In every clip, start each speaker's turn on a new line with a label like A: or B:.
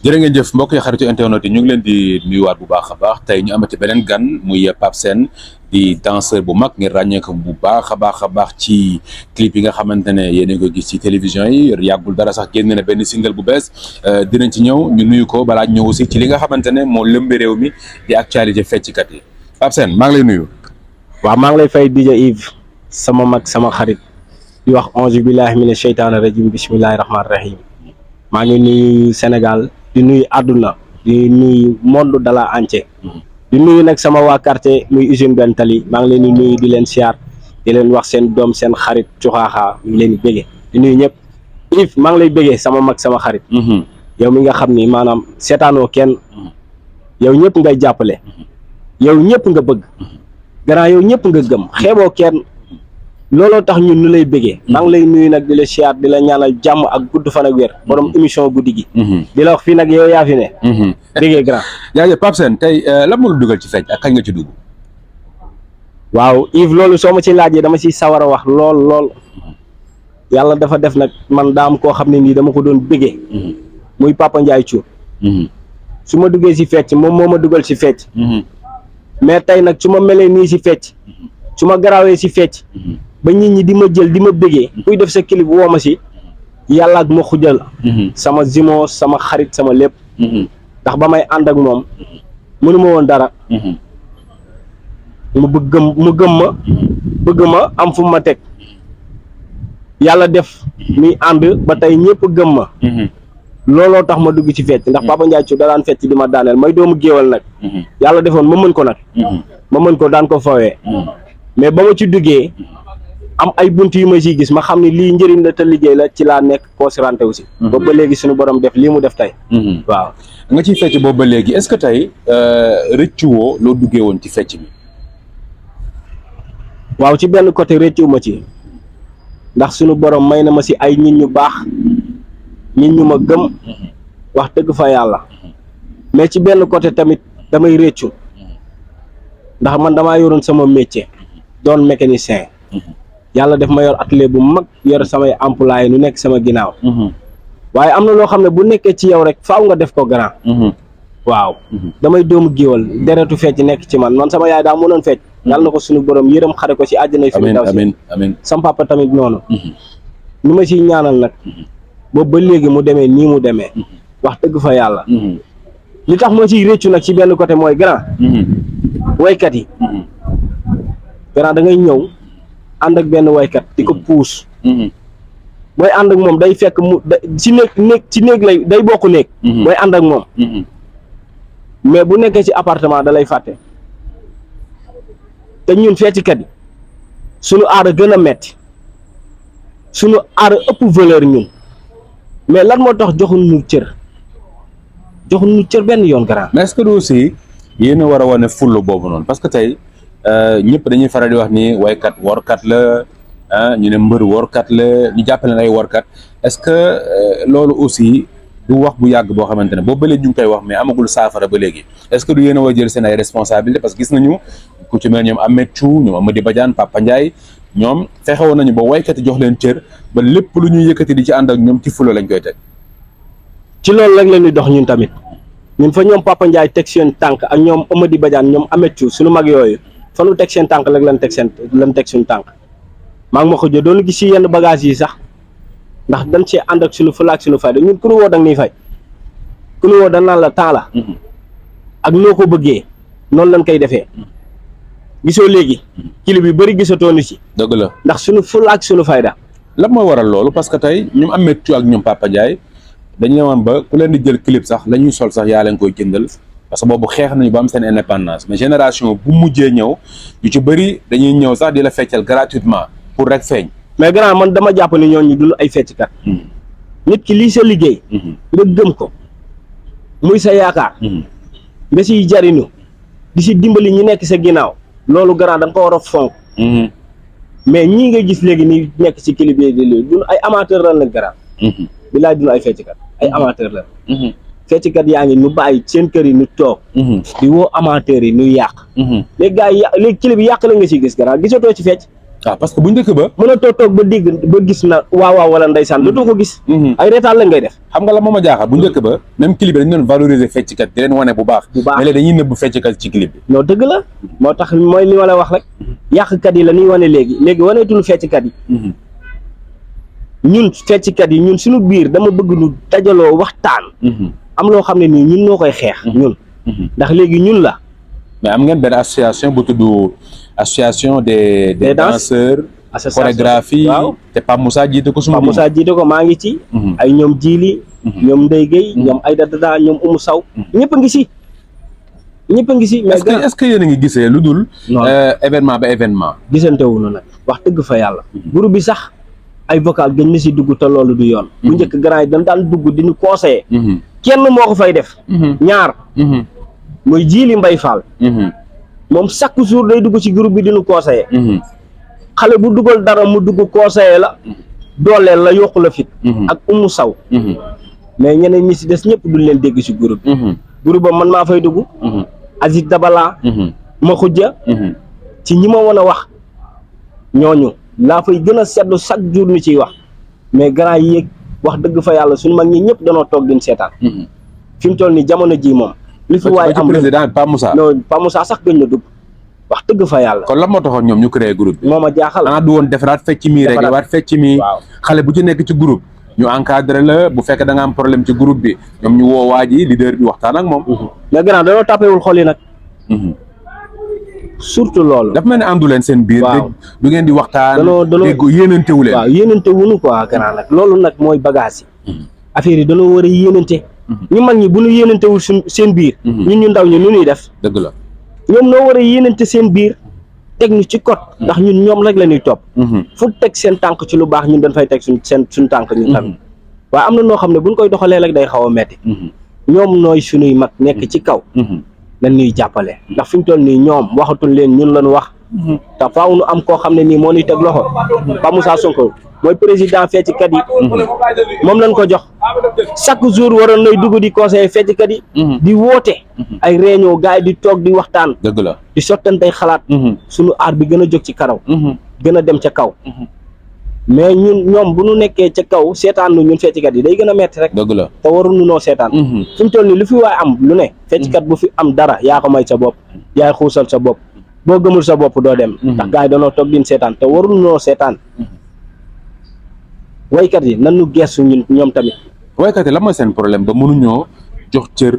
A: jërë ngeen jëf mbokk yi xaritu internet yi ñu ngi leen di nuyuwaat bu baax a baax tey ñu amati beneen gan muy Pape Sène di danseur bu mag ngir ràññee ko bu baax a baax ci clip yi nga xamante ne yéen a ngi ko gis ci télévision yi yàggul dara sax génn na benn single bu bees dinañ ci ñëw ñu nuyu ko balaa ñëw aussi ci li nga xamante ne moo lëmbe réew mi di actualité fecckat yi Pape Sène maa ngi lay nuyu.
B: waaw maa ngi lay fay DJ Yves sama mag sama xarit di wax auzu billahi mina sheytaani rajim bismillahi rahmaani rahim maa ngi nuyu Sénégal di nuyu àdduna di nuyu monde de la entier di nuyu nag sama waa quartier muy usine benn tali maa ngi leen di nuyu di leen siyaar di leen wax seen doom seen xarit cuxaaxaa ñu leen di béggee di nuyu ñëpp Yves maa ngi lay béggee sama mag sama xarit yow mi nga xam ni maanaam seetaanoo kenn yow ñëpp ngay jàppale yow ñëpp nga bëgg grand yow ñëpp nga gëm xeeboo kenn looloo tax ñun ñu lay bëggee maa ngi lay nuyu nag di la siyaar di la ñaanal jàmm ak gudd fan ak wér borom émission guddi gi di la wax fii nag yow yaa fi ne bëggee grand
A: jaajëf Pape Sène tey lan moo la dugal ci fecc ak kañ nga ci dugg.
B: waaw Yves loolu soo ma ci laajee dama ciy sawar a wax lool yàlla dafa def nag man daa am koo xam ne nii dama ko doon bëggee muy Papa Ndiaye Thiour su ma duggee si fecc moom moo ma dugal si fecc mais tey nag su ma melee nii si fecc su ma garaawee si fecc ba nit ñi di ma jël di ma bëggee kuy def sa clip woo ma si yàlla ak ma xujal sama zimo sama xarit sama lépp ndax ba may ànd ak moom mënu ma woon dara mu bëgg ma am fu ma teg yàlla def muy ànd ba tey ñëpp gëm ma looloo tax ma dugg ci fecc ndax Papa Ndiaye Thiour da daan fecc di ma daaneel may doomu géwal nag yàlla defoon ma mën ko nag ma mën ko daan ko fawee mais ba ma ci duggee am ay bunt yu ma ciy gis ma xam ne lii njëriñ la te liggéey la ci laa nekk concentré aussi boobu ba léegi suñu borom def lii mu def tey waaw
A: nga ciy fecc boobu ba léegi est-ce que tey rëccu woo loo duggee woon ci fecc bi.
B: waaw ci benn côté rëccu ma ci ndax suñu borom may na ma si ay nit ñu baax nit ñu ma gëm wax dëgg fa yàlla mais ci benn côté tamit damay rëccu ndax man damaa yoroon sama métier doon mécanicien yàlla def ma yor atelier bu mag yor samay employé nu nekk sama ginnaaw waaye am na loo xam ne bu nekkee ci yow rek faaw nga def ko grand waaw damay doomu géwal deretu fecc nekk ci man sama yaay daa mënoon fecc yàlla na ko suñu borom yërëm xare ko ci àjjana fi mu daw si
A: amiin
B: sama papa tamit noonu ñu ma ciy ñaanal nag boobu ba léegi mu demee nii mu demee wax dëgg fa yàlla li tax moo ciy réccu nag ci benn côté mooy grand waykat yi grand da ngay ñëw ànd ak benn waykat di ko puus booy ànd ak moom day fekk mu ci néeg lay day bokk néeg booy ànd ak moom mais bu nekkee ci appartement da lay fàtte te ñun fecckat yi suñu aada gën a metti suñu aada ëpp valeur ñun mais lan moo tax joxuñu cër benn yoon grand.
A: mais est-ce que aussi yéen a war a wane fulla boobu noonu parce que tey ñëpp dañuy faral di wax ni waykat workat la ñu ne mbër workat la ñu jàppale ay workat est-ce que loolu aussi du wax bu yàgg boo xamante ne boobu ba léegi ñu ngi koy wax mais amagul saafara ba léegi est-ce que du yéen a war jël seen ay responsabilité parce que gis nañu ku ci mel ñoom Ameth Thiou ñoom Amady Badiane Papa Ndiaye ñoom fexewoon nañu ba waykat yi jox leen cër ba lépp lu ñuy yëkkati di ci ànd ak ñoom ci fulla lañ koy teg.
B: ci loolu rek la ñuy dox ñun tamit ñun fa ñoom Papa Ndiaye teg seen tànk ak ñoom Amady Badiane ñoom Ameth Thiou suñu mag yooyu fa nu teg seen tànk rek lan teg suñu tànk maa ngi ma ko jël doon gis ci yenn bagage yi sax ndax dañ see ànd ak suñu fulla ak suñu fayda ñun ku nu woo da nga ñuy fay ku nu woo da naan la temps la ak noo ko bëggee noonu lañ koy defee gisoo léegi kilo bi bëri gisatoo ni ci
A: dëgg la
B: ndax suñu fulla ak suñu fayda
A: lan moo waral loolu parce que tey ñoom Ameth Thiou ak ñoom Papa Ndiaye dañu ne woon ba ku leen di jël clip sax la ñuy sol sax yaa leen koy jëndal parce que boobu xeex nañu ba am seen indépendance mais génération bu mujjee ñëw yu ci bëri dañuy ñëw sax di la feccal gratuitement pour rek feeñ.
B: mais grand man dama jàpp ne ñooñu duñu ay fecckat nit ki lii sa liggéey nga gëm ko muy sa yaakaar nga siy jariñu di si dimbali ñi nekk sa ginnaaw loolu grand da nga ko war a fonk mais ñii nga gis léegi ni nekk ci clip yi di léegi duñu ay amateur lan la grand bilaay duñu ay fecckat ay amateur la fecckat yaa ngi ñu bàyyi seen kër yi ñu toog di woo amateur yi ñu yàq léegi gars yi léegi clip yi yàq la nga si gis grand gisatoo ci fecc
A: waaw parce que bu njëkk ba.
B: mënatoo toog ba dégg ba gis na waaw wala ndeysaan dootoo ko gis. ay reetaan la ngay def.
A: xam nga la moom a jaaxal bu njëkk ba même clip bi dañu doon valoriser fecckat di leen wane bu baax. mais léegi dañuy nëbb fecckat ci clip bi.
B: non dëgg la moo tax mooy li ma la wax rek yàqkat yi la ñuy wane léegi waneetul fecckat yi. ñun fecckat yi ñun suñu biir dama bëgg ñu dajaloo waxtaan. am loo xam ne nii ñun ñoo koy xeex. ñun ndax léegi ñun la.
A: mais am ngeen benn association bu tudd association des danseurs. chorégraphie te Pape Moussa jiite ko suma.
B: Pape Moussa jiite ko maa ngi ci. ay ñoom Djili. ñoom Ndeye Gueye. ñoom Aïda Dada ñoom Oumou Sow. ñëpp a ngi si. ñëpp a ngi si. mais
A: est-ce que yéen a ngi gisee lu dul. événement ba événement.
B: gisante wuñu nag wax dëgg fa yàlla. groupe bi sax ay vocal gën na si dugg te loolu du yoon. bu njëkk grand yi dañ daan dugg di ñu conseiller. kenn moo ko fay def. ñaar. mooy Djili Mbaye Fall. moom chaque jour day dugg ci groupe bi di ñu conseiller. xale bu dugal dara mu dugg conseiller la. dooleel la yokku la fit. ak Oumou Sow. mais ñeneen ñi si des ñëpp duñ leen dégg si groupe bi. groupe ba man maa fay dugg. Aziz Dabala. ma xujja. ci ñi ma mën a wax ñooñu laa fay gën a seetlu chaque jour ñu ciy wax mais grand yi yéeg wax dëgg fa yàlla suñu mag ñi ñëpp danoo toog din seetaan. fi mu toll nii jamono ji moom. li fi waaye am
A: président Pape Moussa.
B: non Pape Moussa sax gën na dugg wax dëgg fa yàlla.
A: kon lan moo taxoon ñoom ñu créé groupe bi.
B: moo ma jaaxal
A: xanaa du woon defaraat fecc mi rek waat fecc mi. xale bu ci nekk ci groupe ñu encadré la bu fekkee da nga am problème ci groupe bi ñoom ñu woo waa ji leader bi waxtaan ak moom.
B: mais grand dañoo tàppewul xol yi nag. surtout loolu.
A: dafa mel ne àndu leen seen biir. du ngeen di waxtaan.
B: danoo
A: dégg yéenante wu leen.
B: waaw yéenante wuñu quoi grand nag loolu nag mooy bagage yi. affaire yi dañoo war a yéenante. ñu mag ñi bu ñu yéenantewul seen biir. ñun ñu ndaw ñi nu ñuy def.
A: dëgg la
B: ñoom noo war a yéenante seen biir teg ñu ci code. ndax ñun ñoom rek la ñuy topp. fu teg seen tànk ci lu baax ñun dañ fay teg suñ tànk ñun tamit. waaye am na noo xam ne buñ koy doxalee rek day xaw a metti. ñoom nooy suñuy mag nekk ci kaw. lan ñuy jàppale ndax fi mu toll nii ñoom waxatul leen ñun lañu wax. te faaw nu am koo xam ne nii moo ñuy teg loxo. Pape Moussa Sonko mooy président fecckat yi. moom lañ ko jox chaque jour waroon nay dugg di conseiller fecckat yi. di woote. ay réunion gars yi di toog di waxtaan.
A: dëgg la
B: di sottantey xalaat. suñu aar bi gën a jóg ci karaw. gën a dem ca kaw. mais ñoom bu ñu nekkee ca kaw seetaan nu ñun fecckat yi day gën a metti rek.
A: dëgg la
B: te waruñu noo seetaan. fi mu toll nii lu fi waay am lu ne. fecckat bu fi am dara yaa ko may sa bopp. yaay xuusal sa bopp boo gëmul sa bopp doo dem. ndax gars yi danoo toog din seetaan te waruñu noo seetaan. waykat yi nan ñu gestu ñoom tamit.
A: waykat yi lan mooy seen problème ba mënuñoo jox cër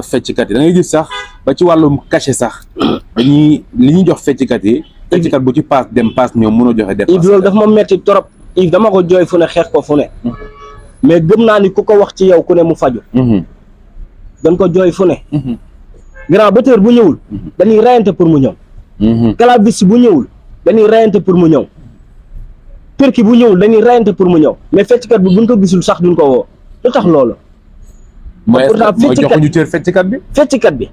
A: fecckat yi da ngay gis sax ba ci wàllum cachet sax dañuy li ñuy jox fecckat yi. fecckat bu ci paas dem paas ñoom mënoo joxe dépense.
B: Yves loolu dafa ma metti trop. Yves dama ko jooy fu ne xeex ko fu ne. mais gëm naa ni ku ko wax ci yow ku ne mu faju. dañ ko jooy fu ne. grand batteur bu ñëwul. dañuy rayante pour mu ñëw. claviste bu ñëwul dañuy rayante pour mu ñëw. perki bu ñëwul dañuy rayante pour mu ñëw mais fecckat bi buñ ko gisul sax duñ ko woo lu tax loolu.
A: mooy joxuñu cër fecckat bi.
B: fecckat bi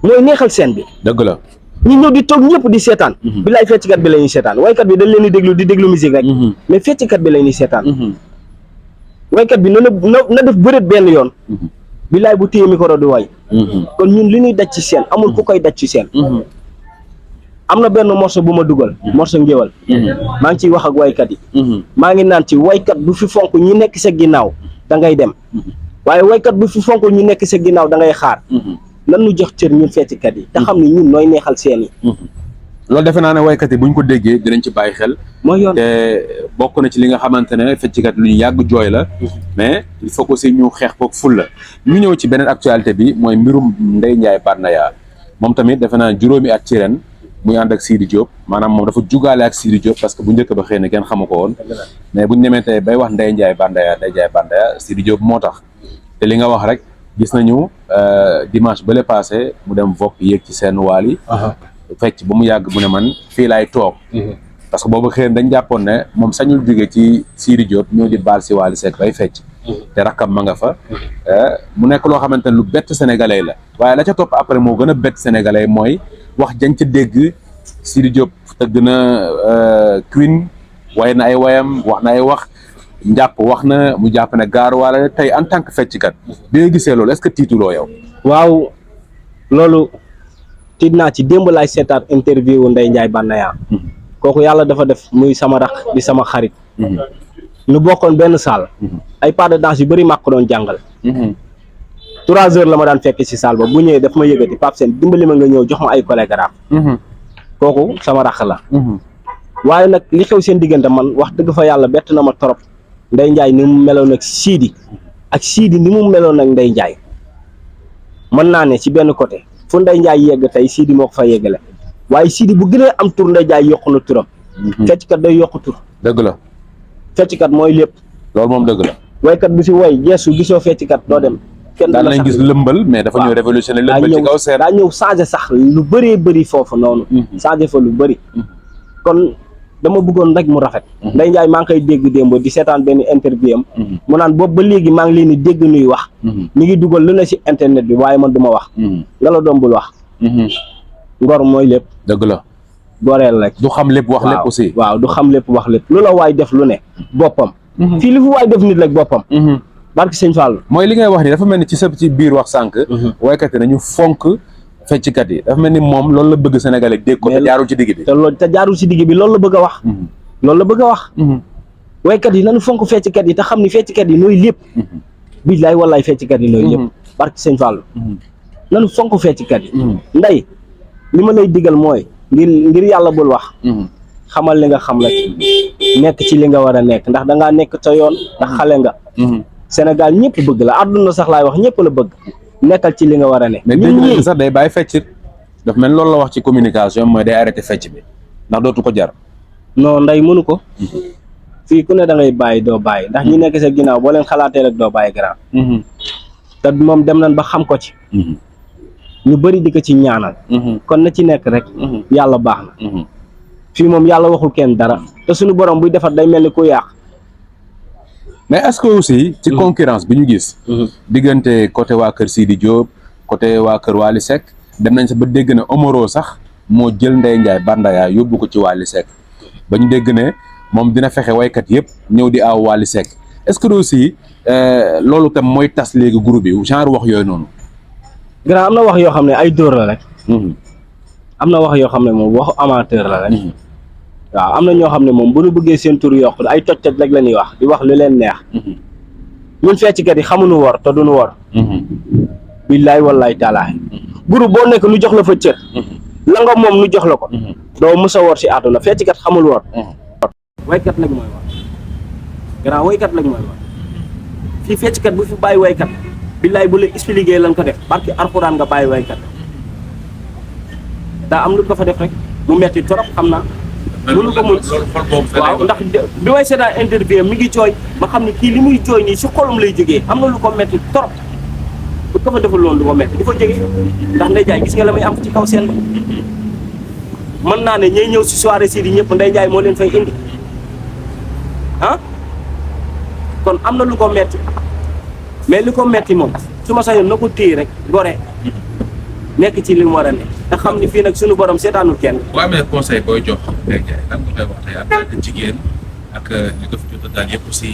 B: mooy neexal scène bi.
A: dëgg la.
B: ñu ñëw di toog ñëpp di seetaan. bilaay fecckat bi la ñuy seetaan waykat bi dañ leen di déglu musique rek. mais fecckat bi la ñuy seetaan. waykat bi na def bëreet benn yoon. bilaay bu téye micro di way. kon ñun li ñuy daj ci scène amul ku koy daj ci scène. am na benn morceau bu ma dugal. morceau ngéwal. maa ngi ciy wax ak waykat yi. maa ngi naan ci waykat bu fi fonk ñi nekk sa ginnaaw da ngay dem. waaye waykat bu fi fonk ñi nekk sa ginnaaw da ngay xaar. nan ñu jox cër ñun fecckat yi te xam ni ñun nooy neexal seen yi.
A: loolu defe naa ne waykat yi bu ñu ko déggee dinañ ci bàyyi xel.
B: mooy yoon
A: te bokk na ci li nga xamante ne fecckat lu ñu yàgg jooy la. mais il faut aussi ñu xeex koog ful la. ñu ñëw ci beneen actualité bi mooy mbirum Ndeye Ndiaye Banaya moom tamit defe naa juróomi at ci ren muy ànd ak Sidi Diop maanaam moom dafa jugaale ak Sidi Diop parce que bu njëkk ba xëy na kenn xamu ko woon. mais bu ñu demee tey bay wax Ndeye Ndiaye Banaya Sidi Diop moo tax te li nga wax rek. gis nañu dimanche bële passé mu dem Vogue yéeg ci seen waal yi. fecc ba mu yàgg mu ne man fii laay toog. parce que boobu xëy na dañ jàppoon ne moom sañul jóge ci Sidi Diop ñëw di baal si Wally Seck bay fecc. te rakkam ma nga fa. mu nekk loo xamante ne lu bett sénégalais la. waaye la ca topp après moo gën a bett sénégalais mooy wax jañ ca dégg Sidi Diop tëgg na Queen way na ay wayam wax na ay wax. njàpp wax na mu jàpp ne gaar wala tey en tant que fecckat bi nga gisee loolu est-ce que tiituloo yow.
B: waaw loolu tiit naa ci démb laay seetaat interview wu Ndeye Ndiaye Banaya kooku yàlla dafa def muy sama rax di sama xarit ñu bokkoon benn salle ay pas de danse yu bëri maa ko doon jàngal 3 heures la ma daan fekk ci salle ba bu ñëwee daf ma yëgati Pape Sène dimbali ma nga ñëw jox ma ay chorégraphe kooku sama rax la waaye nag li xew seen diggante man wax dëgg fa yàlla bett na ma trop Ndeye Ndiaye ni mu meloon ak Sidi ak Sidi ni mu meloon ak Ndeye Ndiaye mën naa ne ci benn côté fu Ndeye Ndiaye yegg tey Sidi moo ko fa yeggale waaye Sidi bu gënee am tur Ndeye Ndiaye yokku na turam fecckat day yokku tur
A: dëgg la
B: fecckat mooy lépp
A: loolu moom dëgg la
B: waykat bu si woy geesu gisoo fecckat doo dem kenn
A: daan nañ gis lëmbal mais dafa ñëw révolutionné lëmbal ci kaw seet
B: daa ñëw changé sax lu bëree bëri foofu noonu changé fa lu bëri kon dama bëggoon rek mu rafet Ndeye Ndiaye maa ngi koy dégg démb di seetaan benn interview am mu naan boobu ba léegi maa ngi leen di dégg nuy wax mi ngi dugal lu ne si internet bi waaye man du ma wax la la doom bul wax ngor mooy lépp
A: dëgg la
B: goreel rek
A: du xam lépp wax lépp aussi
B: waaw du xam lépp wax lépp lu la waay def lu ne boppam fii li fu waay def nit rek boppam barke sëñ Fall
A: mooy li ngay wax ni dafa mel ni ci sa ci biir wax sànq waykat yi nañu fonk fecckat yi dafa mel ni moom loolu la bëgg Sénégalais dégg ko te jaarul ci digg bi
B: te jaarul ci digg bi loolu la bëgg a wax loolu la bëgg a wax waykat yi nañu fonk fecckat yi te xam ni fecckat yi nooy lépp billaay wallaay fecckat yi nooy lépp barke sëñ Fall nañu fonk fecckat yi Ndeye li ma lay digal mooy ngir yàlla bul wax xamal li nga xam rek nekk ci li nga war a nekk ndax dangaa nekk ca yoon ndax xale nga Sénégal ñëpp bëgg la àdduna sax laay wax ñëpp la bëgg nekkal ci li nga war a ne
A: mais dégg sax day bàyyi fecc daf mel loolu la wax ci communication mooy day arrêté fecc bi ndax dootu ko jar
B: non Ndeye mënu ko fii ku ne da ngay bàyyi doo bàyyi ndax ñi nekk sa ginnaaw boo leen xalaatee rek doo bàyyi grand te moom dem nañ ba xam ko ci ñu bëri di ko ci ñaanal kon na ci nekk rek yàlla baax na fii moom yàlla waxul kenn dara te suñu borom buy defar day mel ni ku yàq
A: mais est-ce que aussi ci concurrence bi ñu gis diggante côté waa kër Sidi Diop côté waa kër Wally Seck dem nañ sa ba dégg ne Omaro sax moo jël Ndeye Ndiaye Bandaya yóbbu ko ci Wally Seck ba ñu dégg ne moom dina fexe waykat yëpp ñëw di aaw Wally Seck est-ce que aussi loolu tam mooy tas léegi groupe bi genre wax yooyu noonu
B: grand am na wax yoo xam ne ay dóor la rek am na wax yoo xam ne moom waxu amateur la rek waaw am na ñoo xam ne moom bu ñu bëggee seen tur yokk ay toj-toj rek la ñuy wax di wax lu leen neex ñun fecckat yi xamuñu wor te duñu wor billaay wallaay taalaay groupe boo nekk nu jox la fa cër la nga moom nu jox la ko doo mës a wor si àdduna fecckat xamul wor waykat lañ mooy wor grand waykat lañ mooy wor fii fecckat bu fi bàyyi waykat billaay bu la expliqué lan ko def barki alxuraan nga bàyyi waykat daa am lu ko fa def rek mu metti trop xam naa mënu ko mun waaw ndax bi may seetaan interview mi ngi jooy ma xam ne kii li muy jooy nii si xolum lay jógee am na lu ko metti trop bu ko fa defal loolu du ko metti di ko jógee ndax Ndeye Ndiaye gis nga la muy am ci kaw seen mën naa ne ñay ñëw si soirée Sidi ñëpp Ndeye Ndiaye moo leen fay indi ah kon am na lu ko metti mais li ko metti moom su ma sañoon na ko téye rek gore nekk ci li mu war a ne te xam ni fii nag suñu borom seetaanul kenn.
C: boo amee conseil booy jox Ndeye Ndiaye lan nga koy wax tey en tant que jigéen ak li nga fi jot a daal yëpp aussi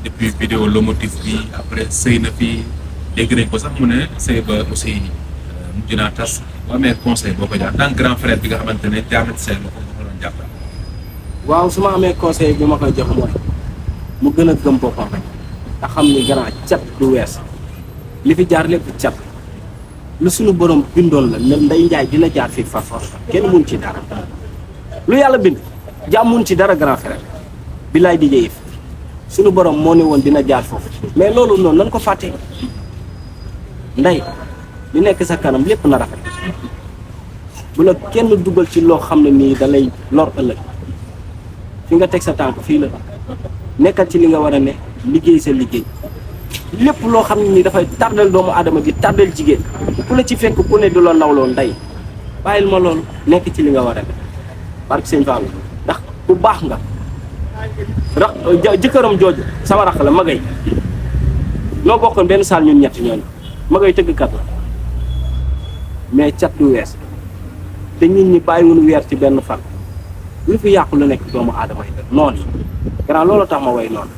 C: depuis vidéo lomotif bi après sëy na fii dégg nañ ko sax mu ne sëy ba aussi mujj naa tas boo amee conseil boo ko jox en tant que grand frère bi nga xamante ne jaar na ci seen loxo nga ko doon jàppale.
B: waaw su ma amee conseil bi ma koy jox mooy mu gën a gëm boppam rek te xam ni grand cat du wees li fi jaar lépp cat. lu suñu borom bindoon la ne Ndeye Ndiaye dina jaar fii far force kenn mun ci dara lu yàlla bind jaam mun ci dara grand frère billaay di jëyif suñu borom moo ne woon dina jaar foofu mais loolu noonu nan ko fàtte Ndeye li nekk sa kanam lépp na rafet bu la kenn dugal ci loo xam ne nii da lay lor ëllëg fi nga teg sa tànk fii la nekkal ci li nga war a ne liggéey sa liggéey lépp loo xam ne ni dafay tardel doomu aadama bi tardel jigéen ku la ci fekk ku ne du la nawloo Ndeye bàyyil ma loolu nekk ci li nga war a def barke sëñ Fall ndax bu baax nga rax jëkkëram jooju sama rax la magay noo bokkoon benn saal ñun ñett ñooñu magay tëggkat la mais cat du wees te nit ñi bàyyiwuñu weer ci benn fan lu fi yàqu lu nekk doomu aadama yi def noonu grand loolu tax ma way noonu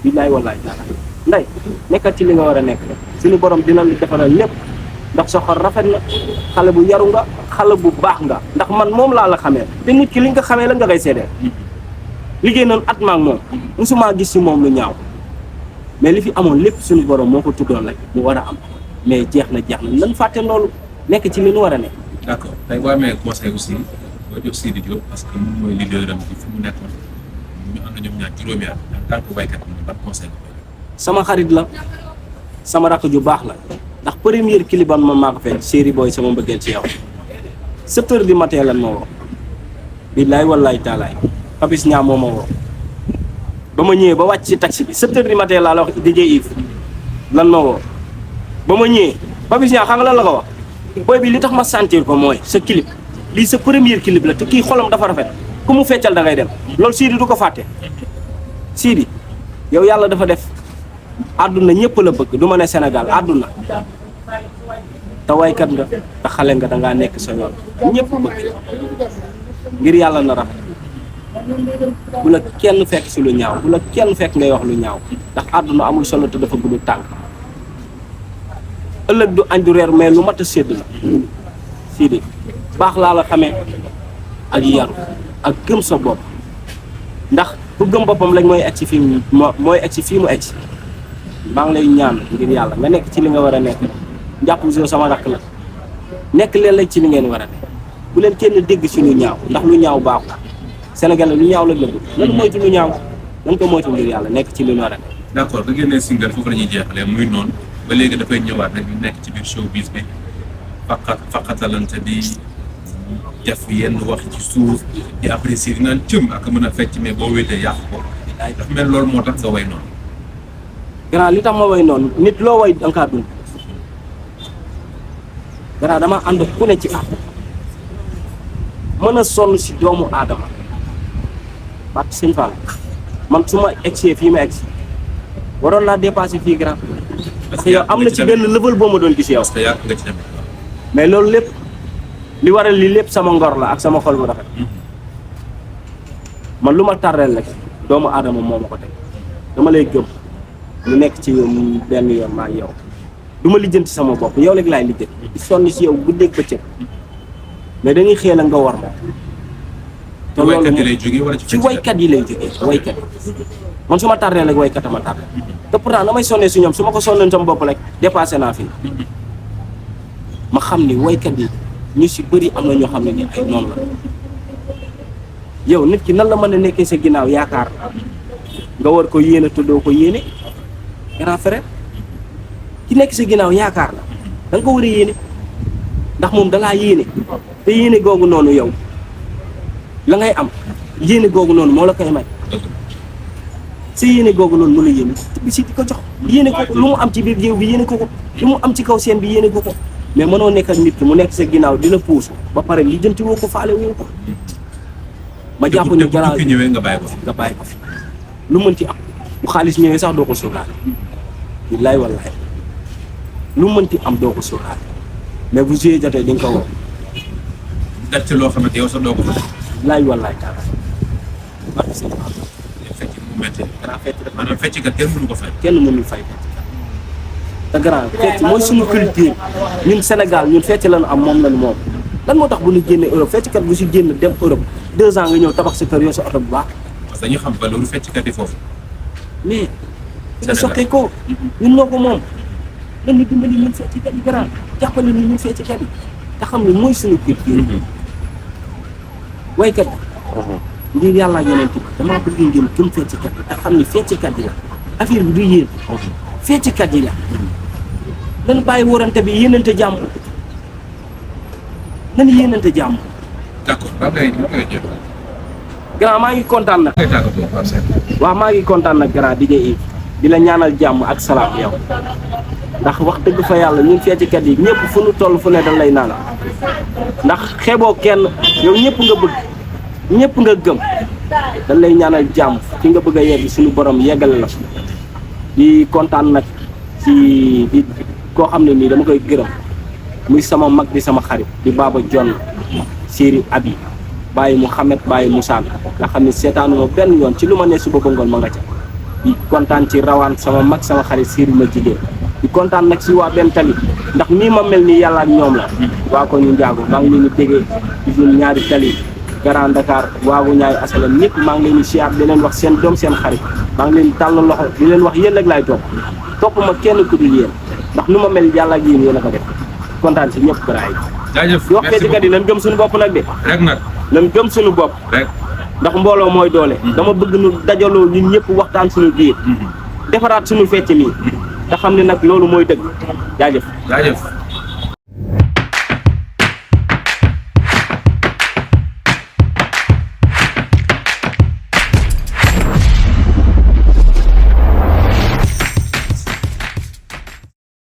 B: billaay wallaay taala Ndeye nekkal ci li nga war a nekk suñu borom dina la defaral lépp ndax sa xol rafet na xale bu yaru nga xale bu baax nga ndax man moom laa la xamee te nit ki li nga xamee la nga koy seedeel liggéey noonu at maak moom musuma gis si moom lu ñaaw mais li fi amoon lépp suñu borom moo ko tuddoon rek mu war a am mais jeex na nan fàtte loolu nekk ci li nu war a nekk.
C: d'accord tey boo amee conseil aussi boo jox Sidy Diop parce que moom mooy leader am ci fi mu nekkoon ñu ànd ñoom ñaar juróomi at en tant que waykat ban conseil nga koy jox.
B: sama xarit la sama rakk ju baax la ndax première clipam man maa ko fekk Chéri Boy sama mbëggeel ci yow 7 heures du matin lan ma woo billaay wallaay taalaay Papis Niang moo ma woo ba ma ñëwee ba wàcc ci taxi bi 7 heures du matin laa la wax DJ Yves lan ma woo ba ma ñëwee Papis Niang xam nga lan la ko wax booy bi li tax ma sentir ko mooy sa clip lii sa première clip la te kii xolam dafa rafet ku mu feccal da ngay dem loolu Sidy du ko fàtte Sidy yow yàlla dafa def àdduna ñëpp la bëgg du ma ne Sénégal àdduna te waykat nga te xale nga dangaa nekk sa yoon ñëpp bëgg ngir yàlla na rafet bu la kenn fekk si lu ñaaw bu la kenn fekk ngay wax lu ñaaw ndax àdduna amul solo te dafa gudd tànk ëllëg du añ du reer mais lu mat a sédd la Sidy baax laa la xamee ak yaru ak gëm sa bopp ndax ku gëm boppam lañ mooy egg si fii mooy egg si fii mu egg si maa ngi lay ñaan ngir yàlla nga nekk ci li nga war a nekk njàpp jo sama rakk la nekk leen lañ ci li ngeen war a nekk bu leen kenn dégg si lu ñaaw ndax lu ñaaw baaxul Sénégal lu ñaaw la bëgg nan moytu lu ñaaw nan ko moytu ngir yàlla nekk ci li ñu war a nekk.
C: d'accord nga génnee single foofu la ñuy jeexalee muy noonu ba léegi dafay ñëwaat rek ñu nekk ci biir showbiz bi faqatalante di def yenn wax ci suuf di apprécier di naan cëm ak mën a fecc mais boo wéetee yàq ko dafa mel loolu moo tax nga way noonu.
B: grand li tax ma way noonu nit loo way da nga kaa dund grand dama ànd ku ne ci àpp mën a sonn si doomu aadama parce que sëñ Fall man su ma egsee fii ma egsi waroon naa dépassé fii grand parce que yow am na ci benn level boo ma doon gis yow.
C: parce que yàq nga ci tamit.
B: mais loolu lépp li waral lii lépp sama ngor la ak sama xol bu rafet man lu ma tàrreel rek doomu aadama moo ma ko teg dama lay gëm lu nekk ci benn yoon maa yow du ma lijjanti sama bopp yow rek laay lijjanti di sonn si yow guddeeg bëccëg mais dañuy xeel a nga war ma te loolu
C: waykat yi lay jógee wala
B: ci waykat yi lay jógee waykat yi man su ma tàrreel rek waykat a ma tàrreel te pourtant damay sonnee si ñoom su ma ko sonnee sama bopp rek dépassé naa fii ma xam ni waykat yi ñu si bëri am na ñoo xam ne ni ay noonu la yow nit ki nan la mën a nekkee sa ginnaaw yaakaar nga war ko yéene te doo ko yéene grand frère ki nekk sa ginnaaw yaakaar la da nga ko war a yéene ndax moom dalaa yéene te yéene googu noonu yow la ngay am yéene googu noonu moo la koy may sa yéene googu noonu mu la yéene bi si di ko jox yéene ko lu mu am ci biir géew bi yéene ko ko lu mu am ci kaw seen bi yéene ko ko mais mënoo nekk ak nit ki mu nekk sa ginnaaw di la puus ba pare li jënti woo ko faale woo ko ma jàpp ni garaaw
C: fi ñëwee nga bàyyi ko fi.
B: nga bàyyi ko fi lu mën ci am bu xaalis ñëwee sax doo ko sóoraale billaay wallaay lu mënti am doo ko sóoraale mais bu joué jotee di nga ko woo
C: daj ci loo xamante yow sax doo ko fa def.
B: billaay wallaay taala barke sëñ Fall
C: fecc mu métti.
B: grand fecc dafa
C: maanaam fecc kat kenn mënu ko fay.
B: kenn mënul fay fecc te grand fecc mooy suñu culture ñun Sénégal ñun fecc lañu am moom lañu moom lan moo tax bu ñu génnee Europe fecckat bu si génn dem Europe 2 ans nga ñëw tabax sa kër yoo sa oto bu baax
C: parce que dañu xam valeur fecckat yi foofu.
B: mais nga soqee ko ñun ñoo ko moom lan ñu dimbali ñun fecckat yi grand jàppale ni ñun fecckat yi te xam ne mooy suñu culture waykat yi ngir yàlla yeneen ti damaa bëgg ngeen gëm fecckat yi te xam ne fecckat yi la affaire bi du yéen fecckat yi la lan bàyyi warante bi yéenante jàmm nan yéenante jàmm
C: d'accord ba ngay jëf.
B: grand maa ngi kontaan nag
C: ngay tàggatoo Pape Sène.
B: waaw maa ngi kontaan nag grand DJ Yves di la ñaanal jàmm ak salaam yow ndax wax dëgg fa yàlla ñun fecckat yi ñëpp fu nu toll fu ne dañ lay naanal ndax xeeboo kenn yow ñëpp nga bëgg ñëpp nga gëm dañ lay ñaanal jàmm fi nga bëgg a yegg suñu borom yeggale la di kontaan nag ci di koo xam ne nii dama koy gërëm muy sama mag di sama xarit di Baba John Séri Abi Baye Mouhamed Baye Moussa nga xam ne seetaanuma benn yoon ci lu ma ne suba ba ngoon ma nga ca di kontaan ci rawaan sama mag sama xarit Séri ma jigéen di kontaan nag si waa benn tali ndax nii ma mel nii yàlla ak ñoom la waa ko ñu njaago maa ngi leen di déggee usine ñaari tali Grand Dakar waagu ñaay asalam ñëpp maa ngi leen di siyaar di leen wax seen doom seen xarit maa ngi leen di tàll loxo di leen wax yéen rek laay topp ma kenn ku dul yéen ndax nu ma mel yàlla ak yéen yéen a ko def kontaan si ñëpp bara yi
C: jaajëf
B: di wax feccikat yi lan gëm suñu bopp nag de
C: rek nag
B: lan gëm suñu bopp
C: rek
B: ndax mbooloo mooy doole dama bëgg nu dajaloo ñun ñëpp waxtaan suñu biir defaraat suñu fecc mi te xam ne nag loolu mooy dëgg jaajëf